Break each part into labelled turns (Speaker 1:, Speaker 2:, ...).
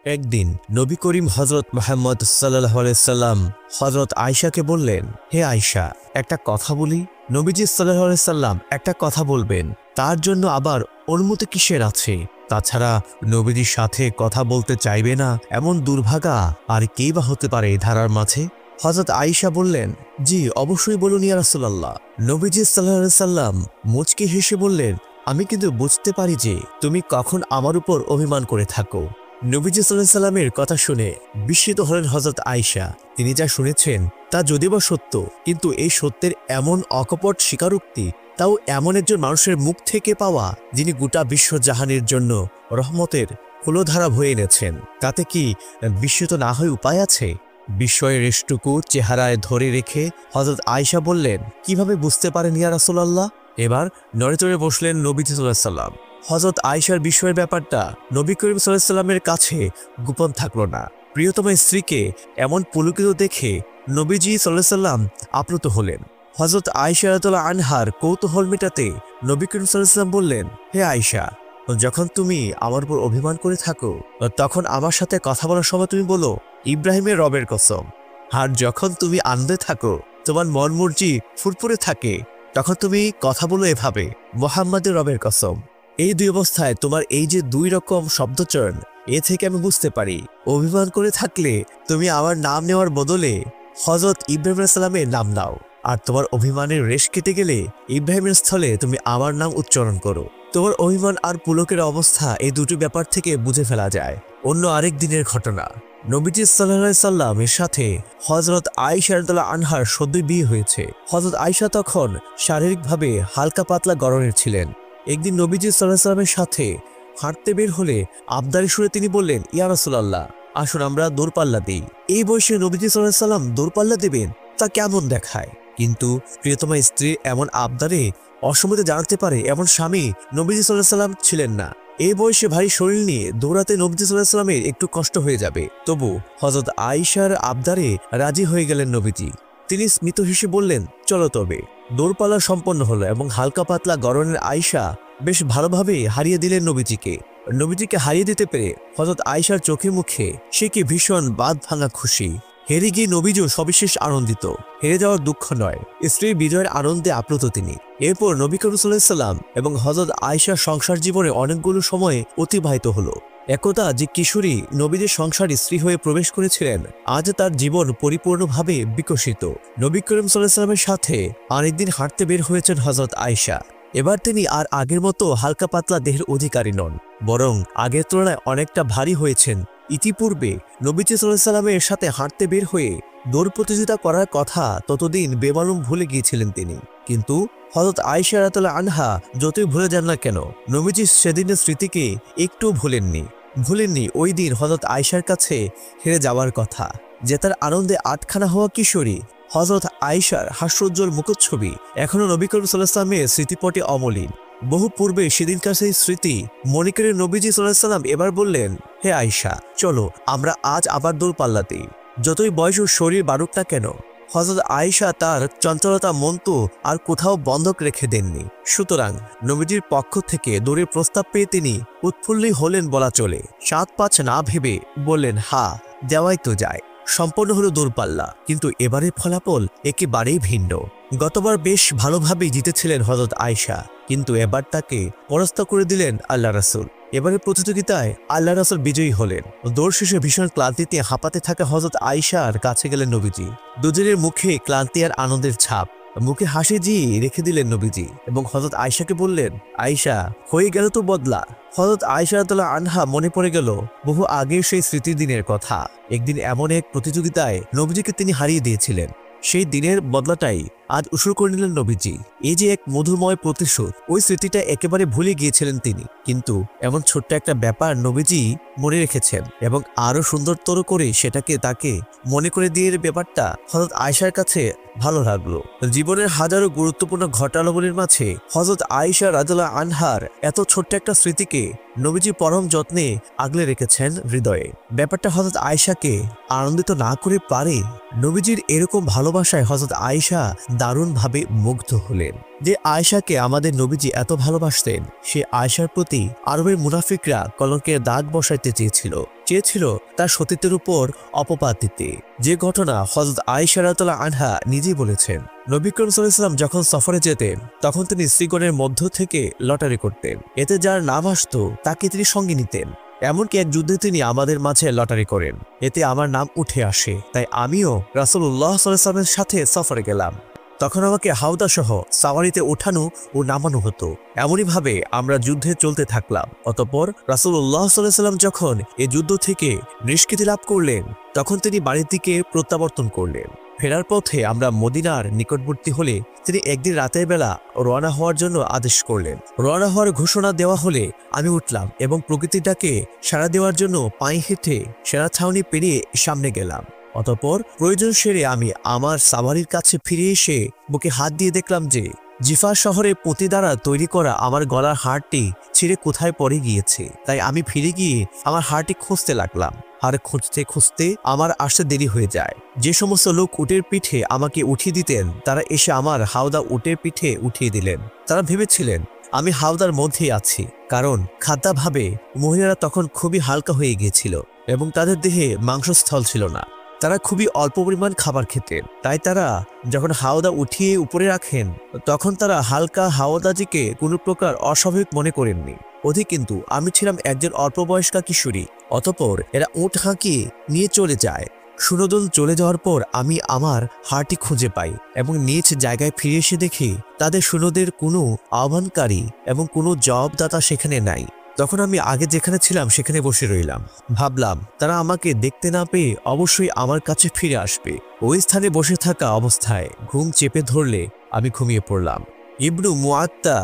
Speaker 1: একদিন নবী করিম হযরত মুহাম্মদ সাল্লাল্লাহু আলাইহি সাল্লাম হযরত আয়েশাকে বললেন, হে আয়েশা, একটা কথা বলি। নবীজি সাল্লাল্লাহু আলাইহি সাল্লাম একটা কথা বলবেন, তার জন্য আবার অনুমতি কিসের আছে? তাছাড়া নবীজির সাথে কথা বলতে চাইবে না এমন দুর্ভাগা আর কে বা হতে পারে এই ধারার মাঝে? হযরত আয়েশা বললেন, জি অবশ্যই বলুন ইয়া রাসূলুল্লাহ। নবীজি সাল্লাল্লাহু আলাইহি সাল্লাম মুচকি হেসে বললেন, আমি কিন্তু বুঝতে পারি যে তুমি কখন আমার উপর অভিমান করে থাকো। নবীজি সাল্লাল্লাহু আলাইহি সাল্লামের কথা শুনে বিস্মিত হলেন হযরত আয়েশা। তিনি যা শুনেছেন তা যদিও বা সত্য, কিন্তু এই সত্যের এমন অকপট স্বীকারোক্তি, তাও এমন একজন মানুষের মুখ থেকে পাওয়া যিনি গোটা বিশ্বজাহানের জন্য রহমতের কুলধারা বয়ে এনেছেন, তাতে কি বিস্মিত না হয়ে উপায় আছে? বিস্ময়ের রেশটুকু চেহারায় ধরে রেখে হযরত আয়েশা বললেন, কিভাবে বুঝতে পারেন ইয়া রাসূলুল্লাহ? এবার নড়েচড়ে বসলেন নবীজি সাল্লাল্লাহু আলাইহি সাল্লাম। হযরত আয়েশার বিস্ময়ের ব্যাপারটা নবী করিম সাল্লাল্লাহু আলাইহি সাল্লামের কাছে গোপন থাকলো না। প্রিয়তমা স্ত্রীকে এমন পুলকিত দেখে নবীজি সাল্লাল্লাহু আলাইহি সাল্লাম আপ্লুত হলেন। হযরত আয়েশা রাদিয়াল্লাহু আনহার কৌতূহল মেটাতে নবী করিম সাল্লাল্লাহু আলাইহি সাল্লাম বললেন, হে আয়েশা, যখন তুমি আমার উপর অভিমান করে থাকো তখন আমার সাথে কথা বলার সময় তুমি বলো ইব্রাহিমের রবের কসম। আর যখন তুমি আনন্দে থাকো, তোমার মন মর্জি ফুরফুরে থাকে, তখন তুমি কথা বলো এভাবে মুহাম্মাদের রবের কসম। এই দুই অবস্থায় তোমার এই যে দুই রকম শব্দচয়ন, এ থেকে আমি বুঝতে পারি অভিমান করে থাকলে তুমি আমার নাম নেওয়ার বদলে হযরত ইব্রাহিম আলাইহিস সালামের নাম নাও, আর তোমার অভিমানের রেশ কেটে গেলে ইব্রাহিমের স্থলে তুমি আমার নাম উচ্চারণ করো। তোমার অভিমান আর পুলকের অবস্থা এই দুটো ব্যাপার থেকে বুঝে ফেলা যায়। অন্য আরেক দিনের ঘটনা, নবীজি সাল্লাল্লাহু আলাইহি সাল্লামের সাথে হযরত আয়েশা রাদিয়াল্লাহু আনহার সদ্যই বিয়ে হয়েছে। হযরত আয়েশা তখন শারীরিকভাবে হালকা পাতলা গড়নের ছিলেন। একদিন নবীজি সাল্লাল্লাহু আলাইহি সাল্লামের সাথে হাঁটতে বের হলে আবদারি সুরে তিনি বললেন, ইয়া রাসূলুল্লাহ, আসুন আমরা দৌড়পাল্লা দিই। এই বয়সে নবীজি সাল্লাল্লাহু আলাইহি সাল্লাম দৌড়পাল্লা দেবেন, তা কেমন দেখায়? কিন্তু প্রিয়তমা স্ত্রীর এমন আবদারে অসম্মতি জানাতে পারে এমন স্বামী নবীজি সাল্লাল্লাহু আলাইহি সাল্লাম ছিলেন না। এই বয়সে ভারী শরীর নিয়ে দৌড়াতে নবীজি সাল্লাল্লাহু আলাইহি সাল্লামের একটু কষ্ট হয়ে যাবে। তবু হযরত আয়েশার আবদারে রাজি হয়ে গেলেন নবীজি। তিনি স্মিত হেসে বললেন, চলো তবে। দৌড়পাল্লা সম্পন্ন হলো এবং হালকা পাতলা গড়নের আয়েশা বেশ ভালোভাবে হারিয়ে দিলেন নবীজিকে। নবীজিকে হারিয়ে দিতে পেরে হযরত আয়েশার চোখে মুখে সে কি ভীষণ বাঁধ ভাঙা খুশি। হেরে গিয়ে নবীজিও সবিশেষ আনন্দিত। হেরে যাওয়ার দুঃখ নয়, স্ত্রীর বিজয়ের আনন্দে আপ্লুত তিনি। এরপর নবী করিম সাল্লাল্লাহু আলাইহি সাল্লাম এবং হযরত আয়েশার সংসার জীবনে অনেকগুলো সময় অতিবাহিত হলো। একদা যে কিশোরী নবীজির সংসারে স্ত্রী হয়ে প্রবেশ করেছিলেন, আজ তার জীবন পরিপূর্ণভাবে বিকশিত। নবী করিম সাল্লাল্লাহু আলাইহি সাল্লামের সাথে আরেকদিন হাঁটতে বের হয়েছেন হযরত আয়েশা। এবার তিনি আর আগের মতো হালকা পাতলা দেহের অধিকারী নন, বরং আগের তুলনায় অনেকটা ভারী হয়েছেন। ইতিপূর্বে নবীজি সাল্লাল্লাহু আলাইহি সাল্লামের সাথে হাঁটতে বের হয়ে দৌড় প্রতিযোগিতা করার কথা ততদিন বেমালুম ভুলে গিয়েছিলেন তিনি। কিন্তু হযরত আয়েশা রাদিয়াল্লাহু আনহা যতই ভুলে যান না কেন, নবীজি সেদিনের স্মৃতিকে একটু ভুলেননি ওই দিন হযরত আয়েশার কাছে হেরে যাওয়ার কথা। জেতার আনন্দে আটখানা হওয়া কিশোরী হযরত আয়েশার হাস্যোজ্জ্বল মুখচ্ছবি এখনো নবী করিম সাল্লাল্লাহু আলাইহি সাল্লামের স্মৃতিপটে অমলিন। বহু পূর্বে সেদিনকার সেই স্মৃতি মনে করে নবীজি সাল্লাল্লাহু আলাইহি সাল্লাম এবার বললেন, হে আয়েশা, চলো আমরা আজ আবার দৌড়পাল্লা দিই, যতই বয়স ও শরীর বাড়ুক না কেন। হযরত আয়েশা তার চঞ্চলতা মন তো আর কোথাও বন্ধক রেখে দেননি। সুতরাং নবীজির পক্ষ থেকে দৌড়ের প্রস্তাব পেয়ে তিনি উৎফুল্লই হলেন বলা চলে। ৭-৫ না ভেবে বললেন, হা, দেওয়াই তো যায়। সম্পন্ন হলো দৌড়পাল্লা, কিন্তু এবারের ফলাফল একেবারেই ভিন্ন। গতবার বেশ ভালোভাবেই জিতেছিলেন হযরত আয়েশা, কিন্তু এবার তাকে পরাস্ত করে দিলেন আল্লাহ রাসূল। এবারের প্রতিযোগিতায় আল্লাহ রাসূল বিজয়ী হলেন। দৌড় শেষে ভীষণ ক্লান্তিতে হাঁপাতে থাকা হযরত আয়েশার কাছে গেলেন নবীজি। দুজনের মুখে ক্লান্তি আর আনন্দের ছাপ, মুখে হাসি রেখে দিলেন নবীজি এবং হযরত আয়েশাকে বললেন, আয়েশা, হয়ে গেল তো বদলা। হযরত আয়েশা রাদিয়াল্লাহু আনহা মনে পড়ে গেল বহু আগের সেই স্মৃতিদিনের কথা। একদিন এমন এক প্রতিযোগিতায় নবীজিকে তিনি হারিয়ে দিয়েছিলেন। সেই দিনের বদলাটাই আজ উসুর করে নিলেন নবীজি। এই যে এক মধুময় প্রতিশোধ, ওই স্মৃতিটা একেবারে ভুলে গিয়েছিলেন তিনি, কিন্তু এমন ছোট্ট একটা ব্যাপার নবীজি মনে রেখেছেন এবং আরো সুন্দরতর করে সেটাকে তাকে মনে করে দিয়ে ব্যাপারটা হযরত আয়েশার কাছে ভালো লাগলো। জীবনের হাজারো গুরুত্বপূর্ণ ঘটনাবলীর মাঝে হযরত আয়েশা রাদিয়াল্লাহু আনহার এত ছোট্ট একটা স্মৃতিকে নবীজি পরম যত্নে আগলে রেখেছেন হৃদয়ে। ব্যাপারটা হযরত আয়েশাকে আনন্দিত না করে পারে। নবীজির এরকম ভালো ভালোবাসায় হযরত আয়েশা দারুণভাবে মুগ্ধ হলেন। যে আয়েশাকে আমাদের নবীজি এত ভালোবাসতেন, সে আয়েশার প্রতি আরবের মুনাফিকরা কলঙ্কের দাগ বসাইতে চেয়েছিল তার সতীত্বের উপর অপবাদ দিতে। যে ঘটনা হযরত আয়েশা রাদিয়াল্লাহু আনহা নিজেই বলেছেন। নবী করিম সাল্লাল্লাহু আলাইহি ওয়াসাল্লাম যখন সফরে যেতেন, তখন তিনি স্ত্রীগণের মধ্য থেকে লটারি করতেন। এতে যার নাম আসতো তাকে তিনি সঙ্গে নিতেন। এমনকি এক যুদ্ধে তিনি আমাদের মাঝে লটারি করেন, এতে আমার নাম উঠে আসে। তাই আমিও রাসূলুল্লাহ সাল্লাল্লাহু আলাইহি ওয়াসাল্লামের সাথে সফরে গেলাম। তখন আমাকে হাউদা সহ সাওয়ারিতে ওঠানো ও নামানো হতো। এমনইভাবে আমরা যুদ্ধে চলতে থাকলাম। অতঃপর রাসূলুল্লাহ সাল্লাল্লাহু আলাইহি ওয়াসাল্লাম যখন এই যুদ্ধ থেকে নিষ্কৃতি লাভ করলেন, তখন তিনি বাড়ির দিকে প্রত্যাবর্তন করলেন। ফেরার পথে আমরা মদিনার নিকটবর্তী হলে তিনি একদিন রাতের বেলা রওনা হওয়ার জন্য আদেশ করলেন। রওনা হওয়ার ঘোষণা দেওয়া হলে আমি উঠলাম এবং প্রকৃতিটাকে সাড়া দেওয়ার জন্য পায়ে হেঁটে সেনা ছাউনি পেরিয়ে সামনে গেলাম। অতঃপর প্রয়োজন সেরে আমি আমার সাওয়ারির কাছে ফিরে এসে বুকে হাত দিয়ে দেখলাম যে জিফা শহরে পুঁতি দ্বারা তৈরি করা আমার গলার হাড়টি ছিঁড়ে কোথায় পড়ে গিয়েছে। তাই আমি ফিরে গিয়ে আমার হাড়টি খুঁজতে লাগলাম। আর খুঁজতে খুঁজতে আমার আসতে দেরি হয়ে যায়। যে সমস্ত লোক উটের পিঠে আমাকে উঠিয়ে দিতেন, তারা এসে আমার হাওদা উটের পিঠে উঠিয়ে দিলেন। তারা ভেবেছিলেন আমি হাওদার মধ্যেই আছি, কারণ খাদ্যাভাবে মহিলারা তখন খুবই হালকা হয়ে গিয়েছিল এবং তাদের দেহে মাংসস্থল ছিল না। তারা খুবই অল্প পরিমাণ খাবার খেতেন। তাই তারা যখন হাওদা উঠিয়ে উপরে রাখেন, তখন তারা হালকা হাওদাজিকে কোনো প্রকার অস্বাভাবিক মনে করেননি। কিন্তু আমি ছিলাম একজন অল্প বয়স্কা কিশোরী। অতঃপর এরা উট হাঁকিয়ে নিয়ে চলে যায়। সুনদল চলে যাওয়ার পর আমি আমার হাড়টি খুঁজে পাই এবং নিজ জায়গায় ফিরে এসে দেখি তাদের সুনদের কোনো আহ্বানকারী এবং কোনো জবাবদাতা সেখানে নাই। তখন আমি আগে যেখানে ছিলাম সেখানে বসে রইলাম। ভাবলাম তারা আমাকে দেখতে না পেয়ে অবশ্যই আমার কাছে ফিরে আসবে। ওই স্থানে বসে থাকা অবস্থায় ঘুম চেপে ধরলে আমি ঘুমিয়ে পড়লাম। ইবনু মুআত্তা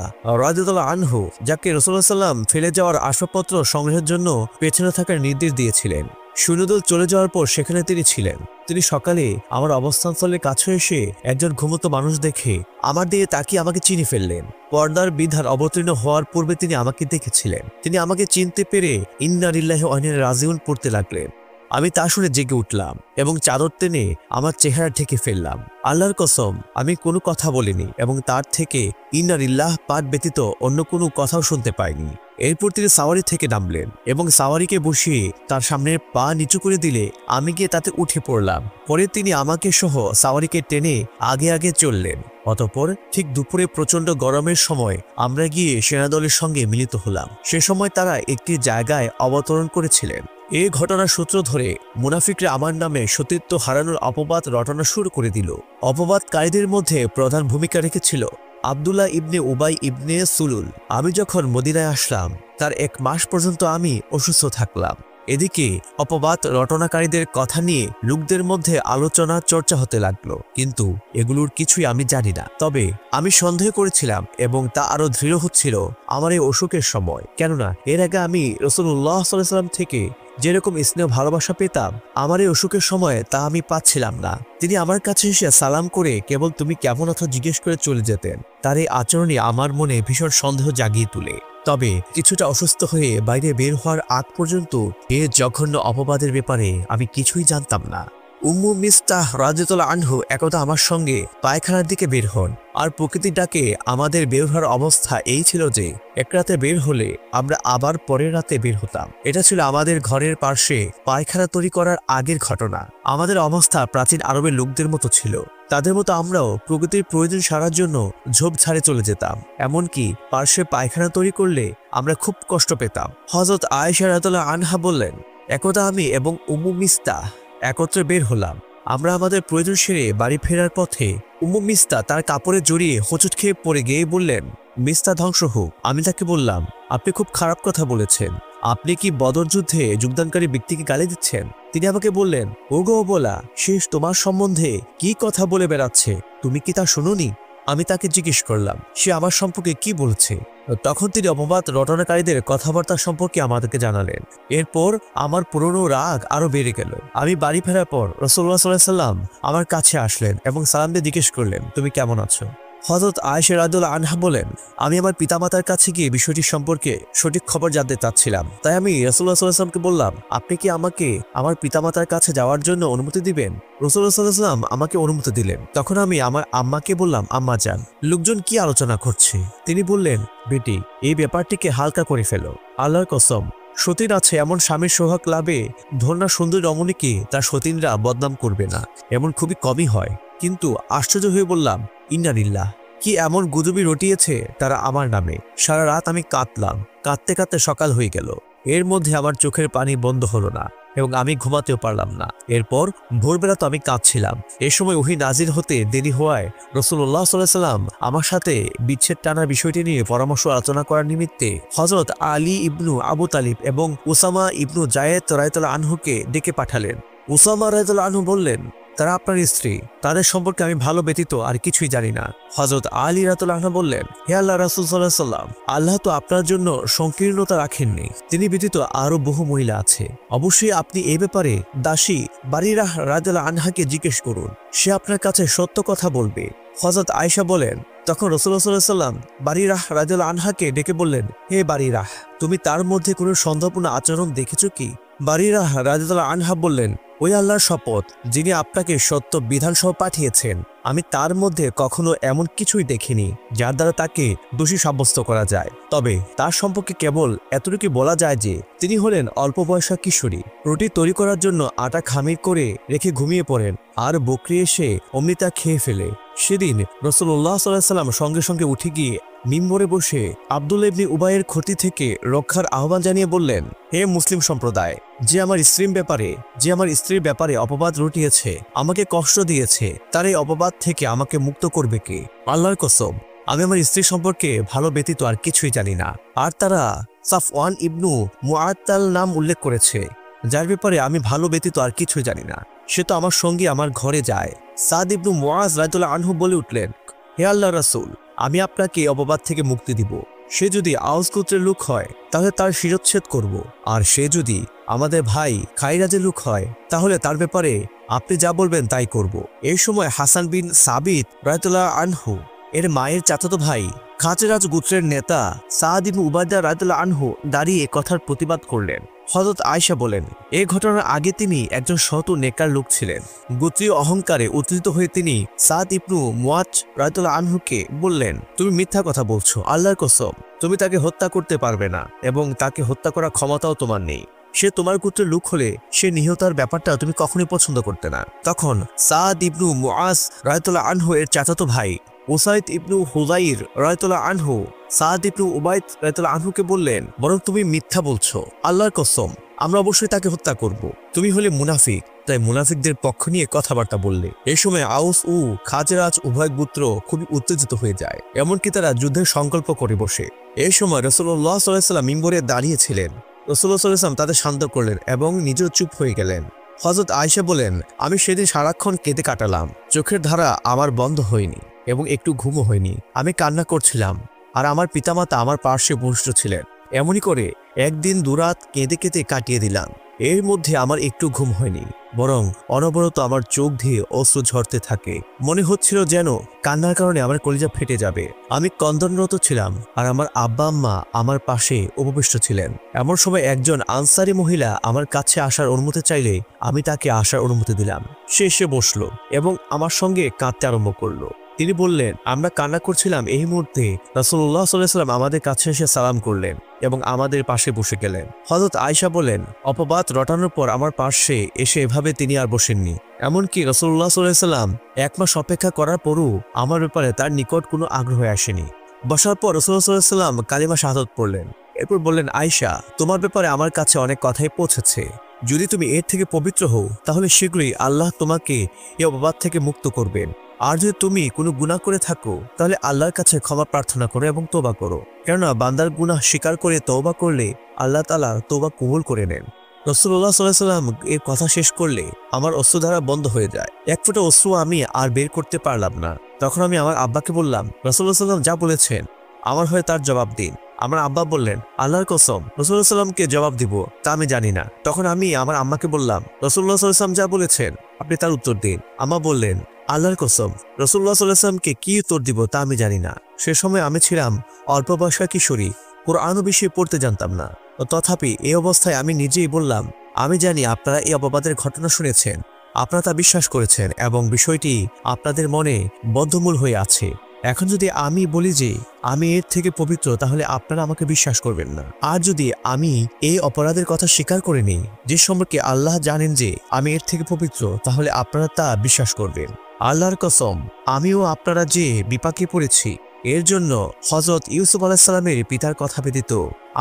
Speaker 1: রাদিয়াল্লাহু আনহু, যাকে রাসূলুল্লাহ সাল্লাল্লাহু আলাইহি ওয়াসাল্লাম ফেলে যাওয়ার আসবাবপত্র সংগ্রহের জন্য পেছনে থাকার নির্দেশ দিয়েছিলেন, সৈন্যদল চলে যাওয়ার পর সেখানে তিনি ছিলেন। তিনি সকালে আমার অবস্থানস্থলের কাছে এসে একজন ঘুমন্ত মানুষ দেখে আমার দিকে তাকিয়ে আমাকে চিনে ফেললেন। পর্দার বিধান অবতীর্ণ হওয়ার পূর্বে তিনি আমাকে দেখেছিলেন। তিনি আমাকে চিনতে পেরে ইন্না লিল্লাহি ওয়া ইন্না ইলাইহি রাজিউন পড়তে লাগলেন। আমি তা শুনে জেগে উঠলাম এবং চাদর টেনে আমার চেহারা ঢেকে ফেললাম। আল্লাহর কসম, আমি কোনো কথা বলিনি এবং তার থেকে ইন্না লিল্লাহ পাঠ ব্যতীত অন্য কোনো কথাও শুনতে পাইনি। এরপর তিনি সাওয়ারি থেকে নামলেন এবং সাওয়ারিকে বসিয়ে তার সামনের পা নিচু করে দিলে আমি গিয়ে তাতে উঠে পড়লাম। পরে তিনি আমাকে সহ সাওয়ারিকে টেনে আগে আগে চললেন। অতঃপর ঠিক দুপুরে প্রচণ্ড গরমের সময় আমরা গিয়ে সেনাদলের সঙ্গে মিলিত হলাম। সে সময় তারা একটি জায়গায় অবতরণ করেছিলেন। এই ঘটনার সূত্র ধরে মুনাফিকরা আমার নামে সতীত্ব হারানোর অপবাদ রটনা শুরু করে দিল। অপবাদকারীদের মধ্যে প্রধান ভূমিকা রেখেছিল আব্দুল্লাহ ইবনে উবাই ইবনে সুলুল। আমি যখন মদিনায় আসলাম, তার 1 মাস পর্যন্ত আমি অসুস্থ থাকলাম। এদিকে অপবাদ রটনাকারীদের কথা নিয়ে লোকদের মধ্যে আলোচনা চর্চা হতে লাগলো, কিন্তু এগুলোর কিছুই আমি জানি না। তবে আমি সন্দেহ করেছিলাম এবং তা আরো দৃঢ় হচ্ছিল আমার এই অসুখের সময়। কেননা এর আগে আমি রাসূলুল্লাহ সাল্লাল্লাহু আলাইহি ওয়াসাল্লাম থেকে যেরকম স্নেহ ভালোবাসা পেতাম, আমার এই অসুখের সময় তা আমি পাচ্ছিলাম না। তিনি আমার কাছে এসে সালাম করে কেবল তুমি কেমন আছো জিজ্ঞেস করে চলে যেতেন। তার এই আচরণে আমার মনে ভীষণ সন্দেহ জাগিয়ে তুলে। তবে কিছুটা অসুস্থ হয়ে বাইরে বের হওয়ার আগ পর্যন্ত এ জঘন্য অপবাদের ব্যাপারে আমি কিছুই জানতাম না। উম্মু মিস্তাহ রাদিয়াল্লাহু আনহু একদা আমার সঙ্গে পায়খানার দিকে বের হন। আর প্রকৃতির ডাকে আমাদের বের হওয়ার অবস্থা এই ছিল যে এক রাতে বের হলে আমরা আবার পরের রাতে বের হতাম। এটা ছিল আমাদের ঘরের পাশে পায়খানা তৈরি করার আগের ঘটনা। আমাদের অবস্থা প্রাচীন আরবের লোকদের মতো ছিল। তাদের মতো আমরাও প্রকৃতির প্রয়োজন সারার জন্য ঝোপঝাড়ে চলে যেতাম। এমনকি পার্শ্বে পায়খানা তৈরি করলে আমরা খুব কষ্ট পেতাম। হযরত আয়েশা রাদিয়াল্লাহু আনহা বললেন, একদা আমি এবং উম্মু মিস্তাহ একত্রে বের হলাম। আমরা আমাদের প্রয়োজন সেরে বাড়ি ফেরার পথে উম্মু মিস্তাহ তার কাপড়ে জড়িয়ে হোঁচট খেয়ে পড়ে গিয়ে বললেন, মিস্তাহ ধ্বংস হোক। আমি তাকে বললাম, আপনি খুব খারাপ কথা বলেছেন। আপনি কি বদর যুদ্ধে যোগদানকারী ব্যক্তিকে গালি দিচ্ছেন? তিনি আমাকে বললেন, ওগো বলা, শেষ তোমার সম্বন্ধে কি কথা বলে বেড়াচ্ছে, তুমি কি তা শুনোনি? আমি তাকে জিজ্ঞেস করলাম সে আমার সম্পর্কে কি বলছে। তখন তিনি অপবাদ রটনাকারীদের কথাবার্তা সম্পর্কে আমাদেরকে জানালেন। এরপর আমার পুরনো রাগ আরো বেড়ে গেল। আমি বাড়ি ফেরার পর রাসূলুল্লাহ সাল্লাল্লাহু আলাইহি ওয়াসাল্লাম আমার কাছে আসলেন এবং সালাম দিয়ে জিজ্ঞেস করলেন, তুমি কেমন আছো? হযরত আয়েশা রাদিয়াল্লাহু আনহা বলেন, আমি আমার পিতামাতার কাছে গিয়ে বিষয়টি সম্পর্কে সঠিক খবর জানতে চাচ্ছিলাম। তাই আমি রাসূলুল্লাহ সাল্লাল্লাহু আলাইহি ওয়াসাল্লামকে বললাম, আপনি কি আমাকে আমার পিতামাতার কাছে যাওয়ার জন্য অনুমতি দিবেন? রাসূলুল্লাহ সাল্লাল্লাহু আলাইহি ওয়াসাল্লাম আমাকে অনুমতি দিলেন। তখন আমি আমার আম্মাকে বললাম, আম্মা যান, লোকজন কি আলোচনা করছে? তিনি বললেন, বেটি, এই ব্যাপারটিকে হালকা করে ফেলো। আল্লাহর কসম, সতীন আছে এমন স্বামীর সোহাগ লাভে ধন্যা সুন্দর রমণীকে তার সতীনরা বদনাম করবে না, এমন খুবই কমই হয়। কিন্তু আশ্চর্য হয়ে বললাম, ইন্না লিল্লাহ, কি এমন গুজবি রটিয়েছে তারা আমার নামে। সারা রাত আমি কাঁদলাম, কাঁদতে কাঁদতে সকাল হয়ে গেল। এর মধ্যে আমার চোখের পানি বন্ধ হলো না এবং আমি ঘুমাতেও পারলাম না। এরপর ভোরবেলা তো আমি কাঁদছিলাম। এ সময় ওহী নাজিল হতে দেরি হওয়ায় রাসূলুল্লাহ সাল্লাল্লাহু আলাইহি ওয়াসাল্লাম আমার সাথে বিচ্ছেদ টানার বিষয়টি নিয়ে পরামর্শ আলোচনা করার নিমিত্তে হযরত আলী ইবনু আবু তালিব এবং উসামা ইবনু জায়েদ রাদিয়াল্লাহু আনহুকে ডেকে পাঠালেন। উসামা রাদিয়াল্লাহু আনহু বললেন, তারা আপনার স্ত্রী, তাদের সম্পর্কে আমি ভালো ব্যতীত আর কিছুই জানি না। হযরত আলী রাদিয়াল্লাহু আনহু বললেন, হে আল্লাহর রাসূল সাল্লাল্লাহু আলাইহি ওয়াসাল্লাম, আল্লাহ তো আপনার জন্য সংকীর্ণতা রাখেননি, তিনি ব্যতীত আরো বহু মহিলা আছে। অবশ্যই আপনি এই ব্যাপারে দাসী বারিরাহ রাদিয়াল্লাহু আনহাকে জিজ্ঞেস করুন, সে আপনার কাছে সত্য কথা বলবে। হযরত আয়েশা বলেন, তখন রাসূলুল্লাহ সাল্লাল্লাহু আলাইহি ওয়াসাল্লাম বারিরাহ রাদিয়াল্লাহু আনহাকে ডেকে বললেন, হে বারিরাহ, তুমি তার মধ্যে কোনো সন্দেহপূর্ণ আচরণ দেখেছো কি? বারিরাহ রাদিয়াল্লাহু আনহা বললেন, ওই আল্লাহর শপথ, যিনি আপনাকে সত্য বিধানসহ পাঠিয়েছেন, আমি তার মধ্যে কখনো এমন কিছুই দেখিনি যার দ্বারা তাকে দোষী সাব্যস্ত করা যায়। তবে তার সম্পর্কে কেবল এতটুকু বলা যায় যে তিনি হলেন অল্প বয়সা কিশোরী। রুটি তৈরি করার জন্য আটা খামির করে রেখে ঘুমিয়ে পড়েন আর বকরি এসে অমনি তা খেয়ে ফেলে। সেদিন রাসূলুল্লাহ সাল্লাল্লাহু আলাইহি ওয়াসাল্লাম সঙ্গে সঙ্গে উঠে গিয়ে মিম্বরে বসে আব্দুল্লাহ ইবনে উবাইয়ের ক্ষতি থেকে রক্ষার আহ্বান জানিয়ে বললেন, হে মুসলিম সম্প্রদায়, যে আমার স্ত্রীর ব্যাপারে অপবাদ রটিয়েছে, আমাকে কষ্ট দিয়েছে, তার এই অপবাদ থেকে আমাকে মুক্ত করবে কে? আল্লাহর কসম, আমি আমার স্ত্রী সম্পর্কে ভালো ব্যতীত আর কিছুই জানি না। আর তারা সাফওয়ান ইবনু মুআত্তাল নাম উল্লেখ করেছে, যার ব্যাপারে আমি ভালো ব্যতীত আর কিছুই জানি না। সে তো আমার সঙ্গে আমার ঘরে যায়। সাদ ইবনু মুআজ রাদিয়াল্লাহু আনহু বলে উঠলেন, হে আল্লাহর রাসূল, আমি আপনাকে অপবাদ থেকে মুক্তি দিব। সে যদি আউস গোত্রের লোক হয় তাহলে তার শিরচ্ছেদ করব, আর সে যদি আমাদের ভাই খাইরাজের লোক হয় তাহলে তার ব্যাপারে আপনি যা বলবেন তাই করব। এই সময় হাসান বিন সাবিত রাদিয়াল্লাহু আনহু এর মায়ের চাচাতো ভাই খাজরাজ গোত্রের নেতা সাদ ইবনে উবাইদা রাদিয়াল্লাহু আনহু দাঁড়িয়ে কথার প্রতিবাদ করলেন। হযরত আয়েশা বলেন, এই ঘটনার আগে তিনি একজন সৎ নেককার লোক ছিলেন। গোত্রীয় অহংকারে উত্তেজিত হয়ে তিনি সাদ ইবনু মুআজ রাদিয়াল্লাহু আনহুকে বললেন, তুমি মিথ্যা কথা বলছো, আল্লাহর কসম, তুমি তাকে হত্যা করতে পারবে না এবং তাকে হত্যা করার ক্ষমতাও তোমার নেই। সে তোমার গোত্রের লোক হলে সে নিহতার ব্যাপারটা তুমি কখনোই পছন্দ করতে না। তখন সাদ ইবনু মুআজ রাদিয়াল্লাহু আনহু এর চাচাতো ভাই উসাইদ ইবনু হুযাইর রাদিয়াল্লাহু আনহু সাদ ইবনু উবাইদ রাদিয়াল্লাহু আনহুকে বললেন, বরং তুমি মিথ্যা বলছো, আল্লাহর কসম, আমরা অবশ্যই তাকে হত্যা করব। তুমি হলে মুনাফিক, তাই মুনাফিকদের পক্ষ নিয়ে কথাবার্তা বললে। এই সময় আউস ও খাজরাজ উভয় গোত্র খুবই উত্তেজিত হয়ে যায়, এমনকি তারা যুদ্ধের সংকল্প করে বসে। এই সময় রাসূলুল্লাহ সাল্লাল্লাহু আলাইহি ওয়াসাল্লাম মিম্বরে দাঁড়িয়েছিলেন। রাসূলুল্লাহ সাল্লাল্লাহু আলাইহি ওয়াসাল্লাম তাদের শান্ত করলেন এবং নিজেও চুপ হয়ে গেলেন। হযরত আয়েশা বলেন, আমি সেদিন সারাক্ষণ কেঁদে কাটালাম, চোখের ধারা আমার বন্ধ হয়নি এবং একটু ঘুমও হয়নি। আমি কান্না করছিলাম আর আমার পিতামাতা আমার পার্শ্বে বসে ছিলেন। এমনই করে একদিন দুরাত কেঁদে কেঁদে কাটিয়ে দিলাম। এর মধ্যে আমার একটু ঘুম হয়নি, বরং অনবরত আমার চোখ দিয়ে অশ্রু ঝরতে থাকে। মনে হচ্ছিল যেন কান্নার কারণে আমার কলিজা ফেটে যাবে। আমি ক্রন্দনরত ছিলাম আর আমার আব্বা আম্মা আমার পাশে উপবিষ্ট ছিলেন। এমন সময় একজন আনসারি মহিলা আমার কাছে আসার অনুমতি চাইলে আমি তাকে আসার অনুমতি দিলাম। সে এসে বসলো এবং আমার সঙ্গে কাঁদতে আরম্ভ করলো। তিনি বললেন, আমরা কান্না করছিলাম, এই মুহূর্তে রাসূলুল্লাহ সাল্লাল্লাহু আলাইহি ওয়াসাল্লাম আমাদের কাছে এসে সালাম করলেন এবং আমাদের পাশে বসে গেলেন। হযরত আয়েশা বলেন, অপবাদ রটানোর পর আমার পাশে এসে এভাবে তিনি আর বসেননি। এমনকি রাসূলুল্লাহ সাল্লাল্লাহু আলাইহি ওয়াসাল্লাম 1 মাস অপেক্ষা করার পরও আমার ব্যাপারে তার নিকট কোনো আগ্রহ আসেনি। বসার পর রাসূলুল্লাহ সাল্লাল্লাহু আলাইহি ওয়াসাল্লাম কালিমা শাহাদাত পড়লেন। এরপর বললেন, আয়েশা, তোমার ব্যাপারে আমার কাছে অনেক কথাই পৌঁছেছে। যদি তুমি এর থেকে পবিত্র হও তাহলে শীঘ্রই আল্লাহ তোমাকে এই অপবাদ থেকে মুক্ত করবেন। আর যদি তুমি কোনো গুনাহ করে থাকো তাহলে আল্লাহর কাছে ক্ষমা প্রার্থনা করো এবং তওবা করো, কেননা বান্দার গুনাহ স্বীকার করে তওবা করলে আল্লাহ তাআলা তওবা কবুল করে নেন। রাসূলুল্লাহ সাল্লাল্লাহু আলাইহি ওয়াসাল্লাম এর কথা শেষ করলে আমার অশ্রুধারা বন্ধ হয়ে যায়। এক ফোঁটা অশ্রু আমি আর বের করতে পারলাম না। তখন আমি আমার আব্বাকে বললাম, রাসূলুল্লাহ সাল্লাল্লাহু আলাইহি ওয়াসাল্লাম যা বলেছেন আমার হয়ে তার জবাব দিন। আমার আব্বা বললেন, আল্লাহর কসম, রাসূলুল্লাহ সাল্লাল্লাহু আলাইহি ওয়াসাল্লামকে জবাব দিব তা আমি জানি না। তখন আমি আমার আম্মাকে বললাম, রাসূলুল্লাহ সাল্লাল্লাহু আলাইহি ওয়াসাল্লাম যা বলেছেন আপনি তার উত্তর দিন। আম্মা বললেন, আল্লাহর কসম, রাসূলুল্লাহ সাল্লাল্লাহু আলাইহি ওয়াসাল্লামকে কি উত্তর দিব তা আমি জানি না। সে সময় আমি ছিলাম অল্প বয়সা কিশোরী, কোরআনও বেশি পড়তে জানতাম না। তথাপি এই অবস্থায় আমি নিজেই বললাম, আমি জানি আপনারা এই অপবাদের ঘটনা শুনেছেন, আপনারা তা বিশ্বাস করেছেন এবং বিষয়টি আপনাদের মনে বদ্ধমূল হয়ে আছে। এখন যদি আমি বলি যে আমি এর থেকে পবিত্র, তাহলে আপনারা আমাকে বিশ্বাস করবেন না। আর যদি আমি এই অপরাধের কথা স্বীকার করে নিই, যে সম্পর্কে আল্লাহ জানেন যে আমি এর থেকে পবিত্র, তাহলে আপনারা তা বিশ্বাস করবেন। আল্লাহর কসম, আমিও আপনারা যে বিপাকে পড়েছি এর জন্য হযরত ইউসুফ আলাইহিস সালামের পিতার কথা ব্যতীত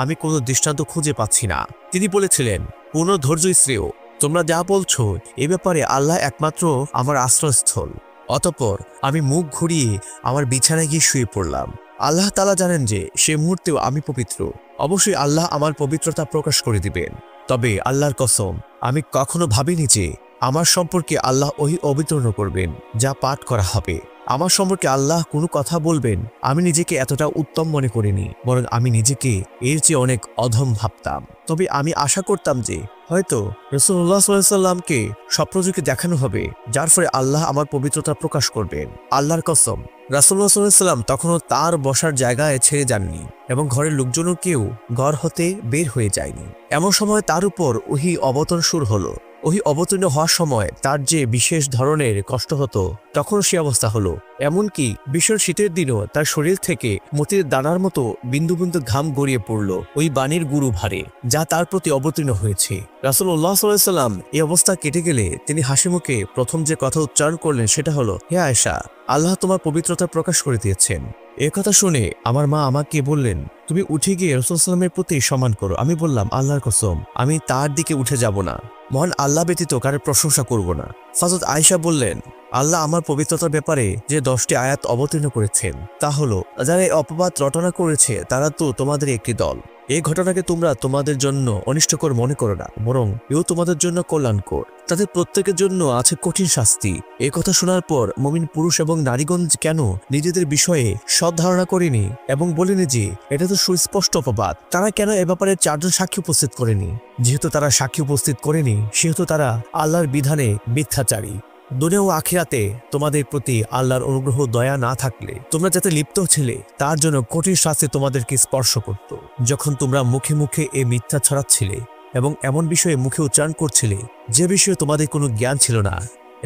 Speaker 1: আমি কোনো দৃষ্টান্ত খুঁজে পাচ্ছি না। তিনি বলেছিলেন, পূর্ণ ধৈর্য শ্রেয়, তোমরা যা বলছো এ ব্যাপারে আল্লাহ একমাত্র আমার আশ্রয়স্থল। অতঃপর আমি মুখ ঘুরিয়ে আমার বিছানায় গিয়ে শুয়ে পড়লাম। আল্লাহ তাআলা জানেন যে সে মুহূর্তেও আমি পবিত্র। অবশ্যই আল্লাহ আমার পবিত্রতা প্রকাশ করে দিবেন। তবে আল্লাহর কসম, আমি কখনো ভাবিনি যে আমার সম্পর্কে আল্লাহ ওহী অবতীর্ণ করবেন যা পাঠ করা হবে। আমার সম্পর্কে আল্লাহ কোনো কথা বলবেন আমি নিজেকে এতটা উত্তম মনে করিনি, বরং আমি নিজেকে এর চেয়ে অনেক অধম ভাবতাম। তবে আমি আশা করতাম যে হয়তো রাসূলুল্লাহ সাল্লাল্লাহু আলাইহি ওয়াসাল্লামকে স্বপ্নযোগে দেখানো হবে, যার ফলে আল্লাহ আমার পবিত্রতা প্রকাশ করবেন। আল্লাহর কসম, রাসূলুল্লাহ সাল্লাল্লাহু আলাইহি ওয়াসাল্লাম তখনও তার বসার জায়গায় ছেড়ে যাননি এবং ঘরের লোকজনও কেউ ঘর হতে বের হয়ে যায়নি। এমন সময় তার উপর ওহী অবতরণ শুরু হলো। ওহী অবতীর্ণ হওয়ার সময় তার যে বিশেষ ধরনের কষ্ট হতো, তখন সে অবস্থা হলো। এমনকি ভীষণ শীতের দিনও তার শরীর থেকে মতির দানার মতো বিন্দু বিন্দু ঘাম গড়িয়ে পড়ল ওই বাণীর গুরু ভারে, যা তার প্রতি অবতীর্ণ হয়েছে। রাসূলুল্লাহ সাল্লাল্লাহু আলাইহি ওয়াসাল্লাম এই অবস্থা কেটে গেলে তিনি হাসিমুখে প্রথম যে কথা উচ্চারণ করলেন সেটা হলো, হে আয়েশা, আল্লাহ তোমার পবিত্রতা প্রকাশ করে দিয়েছেন। এ কথা শুনে আমার মা আমাকে বললেন, তুমি উঠে গিয়ে রাসূল সাল্লাল্লাহু আলাইহি ওয়াসাল্লামের প্রতি সম্মান করো। আমি বললাম, আল্লাহর কসম, আমি তার দিকে উঠে যাব না। মহান আল্লাহ ব্যতীত কারোর প্রশংসা করব না। হযরত আয়েশা বললেন, আল্লাহ আমার পবিত্রতার ব্যাপারে যে 10টি আয়াত অবতীর্ণ করেছেন তা হলো, যারা এই অপবাদ রটনা করেছে তারা তো তোমাদের একটি দল। এই ঘটনাকে তোমরা তোমাদের জন্য অনিষ্টকর মনে করো না, বরং এও তোমাদের জন্য কল্যাণকর। তাদের প্রত্যেকের জন্য আছে কঠিন শাস্তি। এই কথা শোনার পর মুমিন পুরুষ এবং নারীগণ কেন নিজেদের বিষয়ে সৎ ধারণা করেনি এবং বলেনি যে এটা তো সুস্পষ্ট অপবাদ? তারা কেন এ ব্যাপারে 4 জন সাক্ষী উপস্থিত করেনি? যেহেতু তারা সাক্ষী উপস্থিত করেনি, সেহেতু তারা আল্লাহর বিধানে মিথ্যাচারী। দুনিয়া ও আখিরাতে তোমাদের প্রতি আল্লাহর অনুগ্রহ দয়া না থাকলে তোমরা যাতে লিপ্ত ছিলে তার জন্য কঠিন শাস্তি তোমাদেরকে স্পর্শ করত। যখন তোমরা মুখে মুখে এ মিথ্যা ছড়াচ্ছিলে এবং এমন বিষয়ে মুখে উচ্চারণ করছিলে যে বিষয়ে তোমাদের কোনো জ্ঞান ছিল না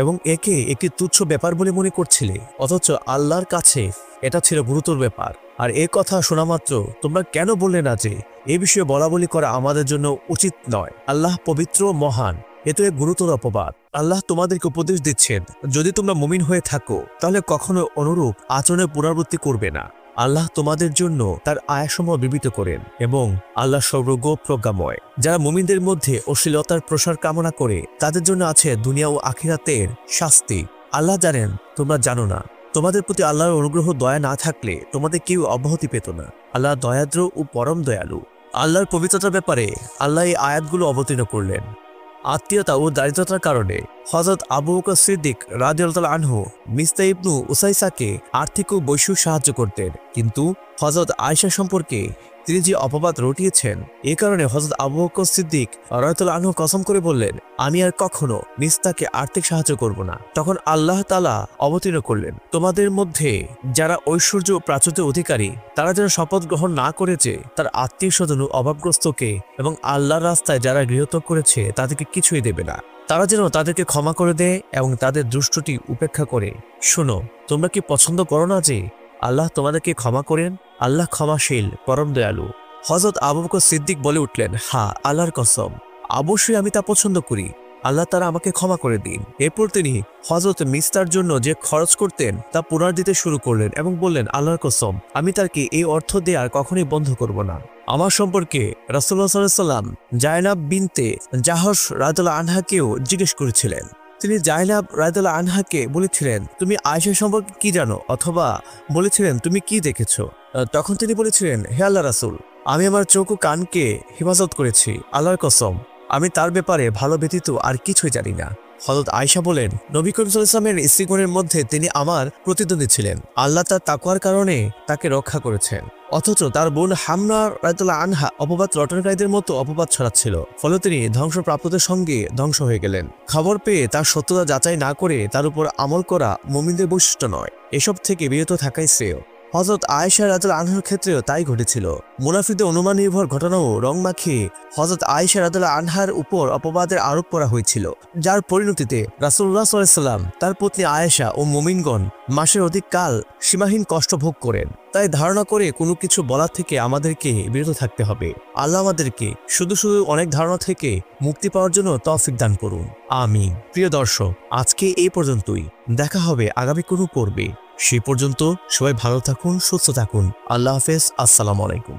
Speaker 1: এবং একে একটি তুচ্ছ ব্যাপার বলে মনে করছিলে, অথচ আল্লাহর কাছে এটা ছিল গুরুতর ব্যাপার। আর এ কথা শোনা মাত্র তোমরা কেন বললে না যে এ বিষয়ে বলাবলি করা আমাদের জন্য উচিত নয়? আল্লাহ পবিত্র মহান, এ তো এক গুরুতর অপবাদ। আল্লাহ তোমাদেরকে উপদেশ দিচ্ছেন, যদি তোমরা মুমিন হয়ে থাকো তাহলে কখনো অনুরূপ আচরণের পুনরাবৃত্তি করবে না। আল্লাহ তোমাদের জন্য তার আয়াসমূহ বিবৃত করেন এবং আল্লাহ সর্বজ্ঞ প্রজ্ঞাময়। যারা মুমিনদের মধ্যে অশ্লীলতার প্রসার কামনা করে তাদের জন্য আছে দুনিয়া ও আখিরাতের শাস্তি। আল্লাহ জানেন তোমরা জানো না। তোমাদের প্রতি আল্লাহর অনুগ্রহ দয়া না থাকলে তোমাদের কেউ অব্যাহতি পেত না। আল্লাহ দয়াদ্র ও পরম দয়ালু। আল্লাহর পবিত্রতার ব্যাপারে আল্লাহ এই আয়াতগুলো অবতীর্ণ করলেন। আত্মীয়তা ও দারিদ্রতার কারণে হযরত আবু বকর সিদ্দিক রাদিয়াল্লাহু আনহু মিস্তা ইবনু উসাইসাকে আর্থিক ও বৈশ্বিক সাহায্য করতেন, কিন্তু হযরত আয়েশা সম্পর্কে তিনি যে অপবাদ রটিয়েছেন এ কারণে হযরত আবু বকর সিদ্দিক রাদিয়াল্লাহু আনহু কসম করে বললেন, আমি আর কখনো মিস্তাকে আর্থিক সাহায্য করব না। তখন আল্লাহ তাআলা অবতীর্ণ করলেন, তোমাদের মধ্যে যারা ঐশ্বর্য ও প্রাচুর্যের অধিকারী তারা যেন শপথ গ্রহণ না করেছে তার আত্মীয় স্বজন ও অভাবগ্রস্তকে এবং আল্লাহর রাস্তায় যারা গৃহত্যাগ করেছে তাদেরকে কিছুই দেবে না, তারা যেন তাদেরকে ক্ষমা করে দেয় এবং তাদের দুষ্টটি উপেক্ষা করে। শোনো, তোমরা কি পছন্দ করো না যে আল্লাহ তোমাদেরকে ক্ষমা করেন? আল্লাহ ক্ষমাশীল, পরম দয়ালু। হযরত আবু বকর সিদ্দিক বলে উঠলেন, হ্যাঁ, আল্লাহর কসম, অবশ্যই আমি তা পছন্দ করি। আল্লাহ তারা আমাকে ক্ষমা করে দিন। এরপর তিনি হযরত মিস্তার জন্য যে খরচ করতেন তা পুনরায় দিতে শুরু করলেন এবং বললেন, আল্লাহর কসম, আমি তাকে এই অর্থ দেওয়ার কখনোই বন্ধ করব না। আমার সম্পর্কে রাসূলুল্লাহ সাল্লাল্লাহু আলাইহি ওয়াসাল্লাম জায়নাব বিনতে জাহশ রাদিয়াল্লাহু আনহাকেও জিজ্ঞেস করেছিলেন। তিনি জায়নাব রাদিয়াল্লাহু আনহাকে বলেছিলেন, তুমি আয়েশা সম্পর্কে কি জানো, অথবা বলেছিলেন তুমি কি দেখেছো? তখন তিনি বলেছিলেন, হে আল্লাহ রাসূল, আমি আমার চোখ ও কানকে হেফাজত করেছি। আল্লাহর কসম, আমি তার ব্যাপারে ভালো ব্যতীত আর কিছুই জানি না। হযরত আয়েশা বলেন, নবী করিম সাল্লাল্লাহু আলাইহি ওয়াসাল্লামের স্ত্রীগণের মধ্যে তিনি আমার প্রতিদ্বন্দ্বী ছিলেন। আল্লাহ তার তাকওয়ার কারণে তাকে রক্ষা করেছেন। অথচ তার বোন হামনা রাদিয়াল্লাহু আনহা অপবাদ রটনকারীদের মতো অপবাদ ছড়াচ্ছিল, ফলে তিনি ধ্বংসপ্রাপ্তদের সঙ্গে ধ্বংস হয়ে গেলেন। খবর পেয়ে তার সত্যতা যাচাই না করে তার উপর আমল করা মুমিনদের বৈশিষ্ট্য নয়, এসব থেকে বিরত থাকাই শ্রেয়। হযরত আয়েশা রাদিয়াল্লাহু আনহার ক্ষেত্রেও তাই ঘটেছিল। মুনাফিকদের অনুমান নির্ভর ঘটনাও রং মাখিয়ে হযরত আয়েশা রাদিয়াল্লাহু আনহার উপর অপবাদের আরোপ করা হয়েছিল, যার পরিণতিতে রাসূলুল্লাহ সাল্লাল্লাহু আলাইহি ওয়াসাল্লাম, তার পত্নী আয়েশা ও মুমিনগণ মাসের অধিক কাল সীমাহীন কষ্ট ভোগ করেন। তাই ধারণা করে কোনো কিছু বলার থেকে আমাদেরকে বিরত থাকতে হবে। আল্লাহ আমাদেরকে শুধু শুধু অনেক ধারণা থেকে মুক্তি পাওয়ার জন্য তৌফিক দান করুন, আমিন। প্রিয় দর্শক, আজকে এই পর্যন্তই। দেখা হবে আগামী কোনো পর্বে। সেই পর্যন্ত সবাই ভালো থাকুন, সুস্থ থাকুন। আল্লাহ হাফেজ। আসসালামু আলাইকুম।